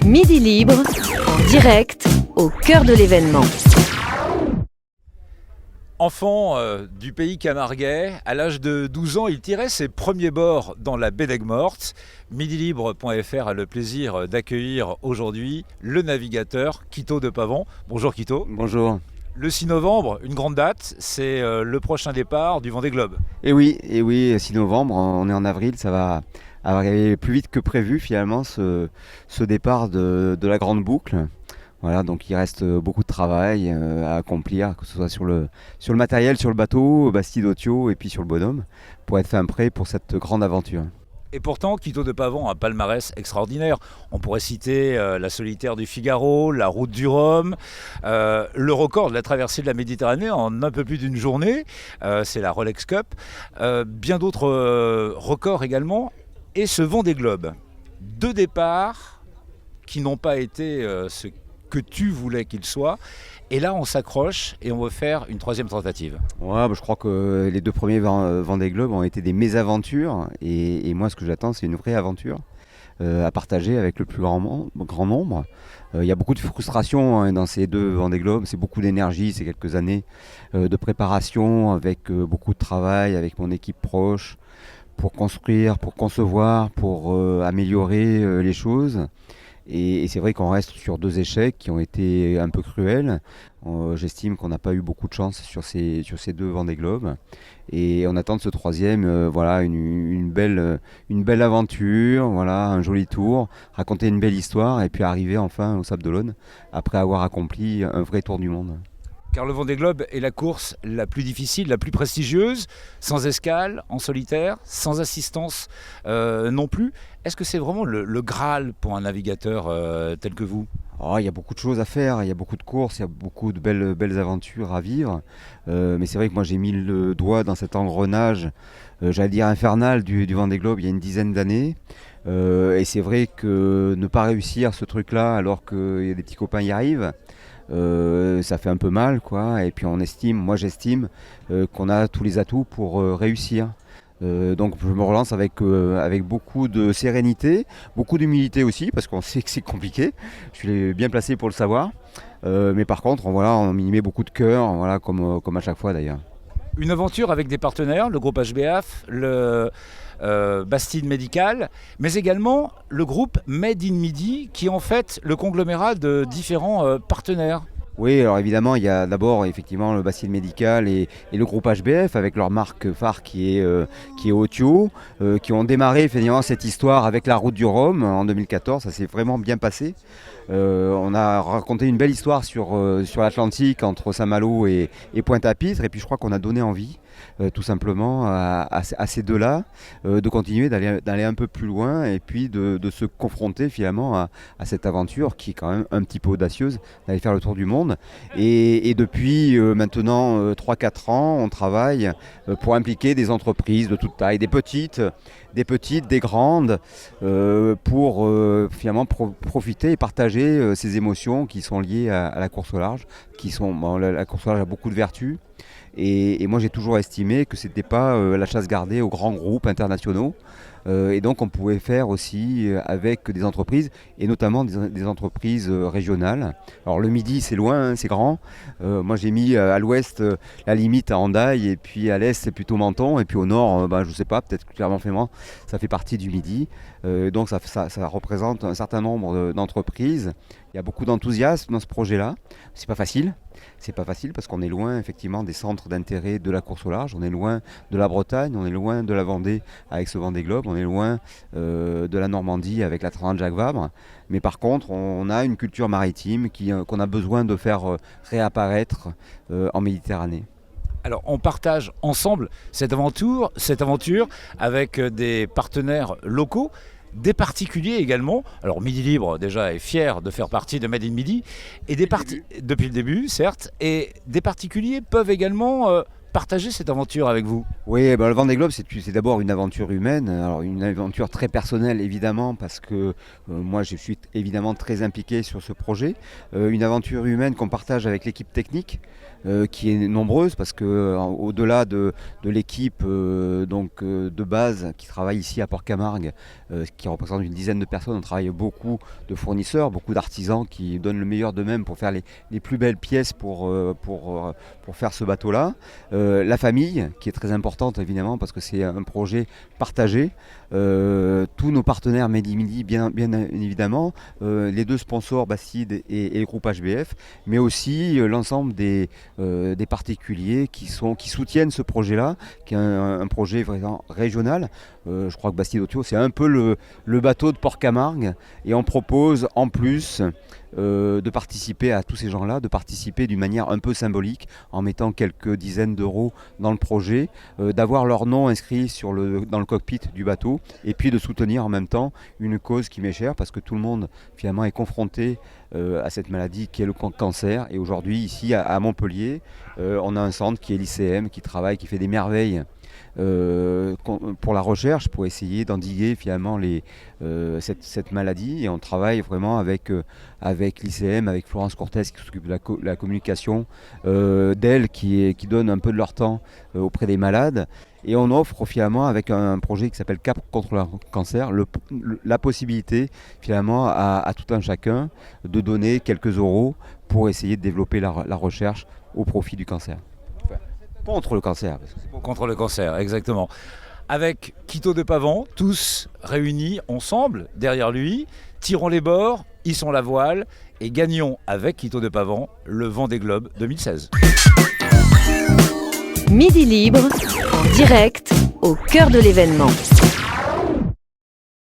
Midi Libre, en direct, au cœur de l'événement. Enfant du pays camarguais, à l'âge de 12 ans, il tirait ses premiers bords dans la baie d'Aigues-Mortes. Midilibre.fr a le plaisir d'accueillir aujourd'hui le navigateur Quito de Pavon. Bonjour Quito. Bonjour. Le 6 novembre, une grande date, c'est le prochain départ du Vendée Globe. Et oui, 6 novembre, on est en avril, ça va arriver plus vite que prévu finalement ce départ de la grande boucle. Voilà, donc il reste beaucoup de travail à accomplir, que ce soit sur le matériel, sur le bateau, Bastide-Otio et puis sur le bonhomme, pour être fin prêt pour cette grande aventure. Et pourtant, Quito de Pavon a un palmarès extraordinaire. On pourrait citer la solitaire du Figaro, la route du Rhum, le record de la traversée de la Méditerranée en un peu plus d'une journée, c'est la Rolex Cup, bien d'autres records également, et ce Vendée Globe. Deux départs qui n'ont pas été ce que tu voulais qu'il soit. Et là, on s'accroche et on veut faire une troisième tentative. Ouais, je crois que les deux premiers Vendée Globe ont été des mésaventures. Et moi, ce que j'attends, c'est une vraie aventure à partager avec le plus grand nombre. Il y a beaucoup de frustration dans ces deux Vendée Globe. C'est beaucoup d'énergie, c'est quelques années de préparation avec beaucoup de travail, avec mon équipe proche, pour construire, pour concevoir, pour améliorer les choses. Et c'est vrai qu'on reste sur deux échecs qui ont été un peu cruels. J'estime qu'on n'a pas eu beaucoup de chance sur ces deux Vendée Globe. Et on attend de ce troisième une belle aventure, un joli tour, raconter une belle histoire et puis arriver enfin au Sable d'Olonne après avoir accompli un vrai tour du monde. Car le Vendée Globe est la course la plus difficile, la plus prestigieuse, sans escale, en solitaire, sans assistance non plus. Est-ce que c'est vraiment le Graal pour un navigateur tel que vous ? Il y a beaucoup de choses à faire, il y a beaucoup de courses, il y a beaucoup de belles aventures à vivre. Mais c'est vrai que moi j'ai mis le doigt dans cet engrenage, j'allais dire infernal, du Vendée Globe il y a une dizaine d'années. Et c'est vrai que ne pas réussir ce truc-là alors qu'il y a des petits copains y arrivent, ça fait un peu mal, quoi. Et puis moi j'estime qu'on a tous les atouts pour réussir. Donc je me relance avec beaucoup de sérénité, beaucoup d'humilité aussi, parce qu'on sait que c'est compliqué. Je suis bien placé pour le savoir. Mais par contre, on y met beaucoup de cœur, comme à chaque fois d'ailleurs. Une aventure avec des partenaires, le groupe HBF, le Bastide Médical, mais également le groupe Made in Midi, qui est en fait le conglomérat de différents partenaires. Oui, alors évidemment, il y a d'abord effectivement le Bastide Médical et le groupe HBF avec leur marque phare qui est Otio, qui ont démarré finalement cette histoire avec la route du Rhum en 2014. Ça s'est vraiment bien passé. On a raconté une belle histoire sur l'Atlantique entre Saint-Malo et Pointe-à-Pitre, et puis je crois qu'on a donné envie tout simplement à ces deux-là de continuer d'aller un peu plus loin et puis de se confronter finalement à cette aventure qui est quand même un petit peu audacieuse d'aller faire le tour du monde. Et depuis maintenant 3-4 ans, on travaille pour impliquer des entreprises de toute taille, des petites, des grandes, pour finalement profiter et partager ces émotions qui sont liées à la course au large. La course au large a beaucoup de vertus. Et moi j'ai toujours estimé que ce n'était pas la chasse gardée aux grands groupes internationaux. Et donc on pouvait faire aussi avec des entreprises, et notamment des entreprises régionales. Alors le Midi c'est loin, c'est grand. Moi j'ai mis à l'ouest la limite à Hendaye, et puis à l'est c'est plutôt Menton, et puis au nord, je ne sais pas, peut-être que Clermont-Ferrand ça fait partie du Midi. Donc ça représente un certain nombre d'entreprises. Il y a beaucoup d'enthousiasme dans ce projet-là. C'est pas facile parce qu'on est loin effectivement des centres d'intérêt de la course au large. On est loin de la Bretagne, on est loin de la Vendée avec ce Vendée Globe, on est loin de la Normandie avec la 30 Jacques Vabre. Mais par contre, on a une culture maritime qu'on a besoin de faire réapparaître en Méditerranée. Alors on partage ensemble cette aventure avec des partenaires locaux, des particuliers également. Alors Midi Libre déjà est fier de faire partie de Made in Midi, et depuis le début certes, et des particuliers peuvent également partager cette aventure avec vous. Oui, le Vendée Globe, c'est d'abord une aventure humaine, alors une aventure très personnelle évidemment, parce que moi je suis évidemment très impliqué sur ce projet. Une aventure humaine qu'on partage avec l'équipe technique, qui est nombreuse, parce que au-delà de l'équipe de base qui travaille ici à Port-Camargue, qui représente une dizaine de personnes, on travaille beaucoup de fournisseurs, beaucoup d'artisans qui donnent le meilleur d'eux-mêmes pour faire les plus belles pièces pour faire ce bateau-là. La famille, qui est très importante évidemment, parce que c'est un projet partagé. Tous nos partenaires Medi-Midi, bien évidemment, les deux sponsors Bastide et le groupe HBF, mais aussi l'ensemble des particuliers qui soutiennent ce projet-là, qui est un projet vraiment régional. Je crois que Bastide Otio, c'est un peu le bateau de Port-Camargue, et on propose en plus de participer à tous ces gens-là, de participer d'une manière un peu symbolique, en mettant quelques dizaines d'euros dans le projet, d'avoir leur nom inscrit dans le cockpit du bateau, et puis de soutenir en même temps une cause qui m'est chère, parce que tout le monde finalement est confronté à cette maladie qui est le cancer. Et aujourd'hui ici à Montpellier, on a un centre qui est l'ICM, qui travaille, qui fait des merveilles pour la recherche, pour essayer d'endiguer finalement cette maladie. Et on travaille vraiment avec l'ICM, avec Florence Cortès qui s'occupe de la communication, d'elle qui donne un peu de leur temps auprès des malades. Et on offre finalement, avec un projet qui s'appelle Cap contre le cancer, la possibilité finalement à tout un chacun de donner quelques euros pour essayer de développer la recherche au profit du cancer. Contre le cancer. Contre le cancer, exactement. Avec Quito de Pavon, tous réunis ensemble, derrière lui, tirons les bords, hissons la voile et gagnons avec Quito de Pavon le Vendée Globe 2016. Midi Libre, en direct, au cœur de l'événement.